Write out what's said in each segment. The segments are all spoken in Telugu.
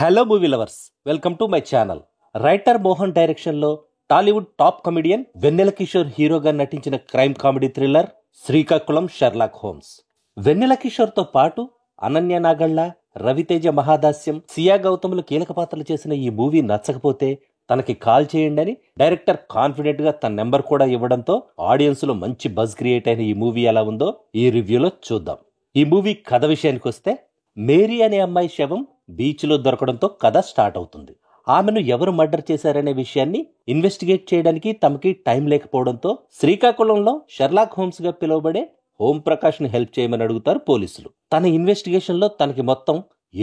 Hello movie lovers, welcome to my channel. Writer Mohan డైరెక్షన్లో Tollywood top comedian Vennela Kishore హీరోగా నటించిన crime comedy thriller Srikakulam Sherlock Holmes. Vennela కిషోర్తో పాటు అనన్య నాగళ్ళ, రవితేజ మహాదాస్యం, సియా గౌతములు కీలక పాత్రలు చేసిన ఈ మూవీ నచ్చకపోతే తనకి కాల్ చేయండి అని డైరెక్టర్ కాన్ఫిడెంట్ గా తన నెంబర్ కూడా ఇవ్వడంతో ఆడియన్స్ లో మంచి బజ్ క్రియేట్ అయిన ఈ మూవీ ఎలా ఉందో ఈ రివ్యూలో చూద్దాం. ఈ మూవీ కథ విషయానికి వస్తే, మేరీ అనే అమ్మాయి శవం బీచ్ లో దొరకడంతో కథ స్టార్ట్ అవుతుంది. ఆమెను ఎవరు మర్డర్ చేశారనే విషయాన్ని ఇన్వెస్టిగేట్ చేయడానికి తమకి టైం లేకపోవడంతో శ్రీకాకుళంలో షెర్లాక్ హోమ్స్ గా పిలువబడే ఓం ప్రకాష్ ని హెల్ప్ చేయమని అడుగుతారు పోలీసులు. తన ఇన్వెస్టిగేషన్ లో తనకి మొత్తం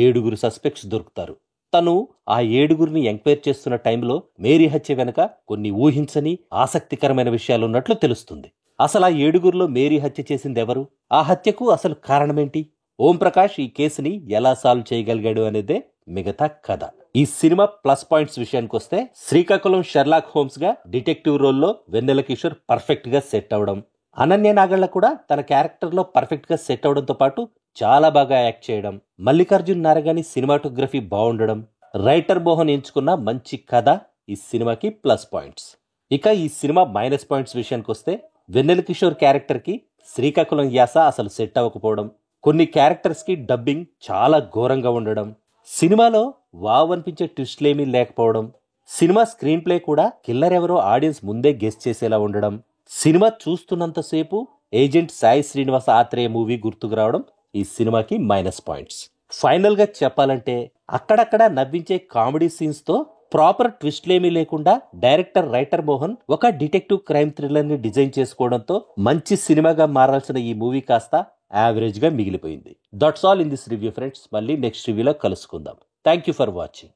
7 సస్పెక్ట్స్ దొరుకుతారు. తను ఆ 7 ఎంక్వైరీ చేస్తున్న టైంలో మేరీ హత్య వెనక కొన్ని ఊహించని ఆసక్తికరమైన విషయాలున్నట్లు తెలుస్తుంది. అసలు ఆ 7లో మేరీ హత్య చేసింది ఎవరు? ఆ హత్యకు అసలు కారణమేంటి? ఓం ప్రకాష్ ఈ కేసుని ఎలా సాల్వ్ చేయగలిగాడు అనేదే మిగతా కథ. ఈ సినిమా ప్లస్ పాయింట్స్ విషయానికి వస్తే, శ్రీకాకుళం షెర్లాక్ హోమ్స్ గా డిటెక్టివ్ రోల్లో వెన్నెల కిషోర్ పర్ఫెక్ట్ గా సెట్ అవడం, అనన్య నాగళ్ళ కూడా తన క్యారెక్టర్ లో పర్ఫెక్ట్ గా సెట్ అవడంతో పాటు చాలా బాగా యాక్ట్ చేయడం, మల్లికార్జున్ నారగాని సినిమాటోగ్రఫీ బాగుండడం, రైటర్ మోహన్ ఎంచుకున్న మంచి కథ ఈ సినిమాకి ప్లస్ పాయింట్స్. ఇక ఈ సినిమా మైనస్ పాయింట్స్ విషయానికి వస్తే, వెన్నెల కిషోర్ క్యారెక్టర్ కి శ్రీకాకుళం యాస అసలు సెట్ అవ్వకపోవడం, కొన్ని క్యారెక్టర్స్ కి డబ్బింగ్ చాలా ఘోరంగా ఉండడం, సినిమాలో వావ్ అనిపించే ట్విస్ట్లేమీ లేకపోవడం, సినిమా స్క్రీన్ ప్లే కూడా కిల్లర్ ఎవరో ఆడియన్స్ ముందే గెస్ చేసేలా ఉండడం, సినిమా చూస్తున్నంతసేపు ఏజెంట్ సాయి శ్రీనివాస ఆత్రేయ మూవీ గుర్తుకు రావడం ఈ సినిమాకి మైనస్ పాయింట్స్. ఫైనల్ గా చెప్పాలంటే, అక్కడక్కడ నవ్వించే కామెడీ సీన్స్ తో ప్రాపర్ ట్విస్ట్లేమీ లేకుండా డైరెక్టర్ రైటర్ మోహన్ ఒక డిటెక్టివ్ క్రైమ్ థ్రిల్లర్ ని డిజైన్ చేసుకోవడంతో మంచి సినిమాగా మారాల్సిన ఈ మూవీ కాస్త యావరేజ్ గా మిగిలిపోయింది. That's all in this review friends. మళ్ళీ నెక్స్ట్ రివ్యూలో కలుసుకుందాం. Thank you for watching.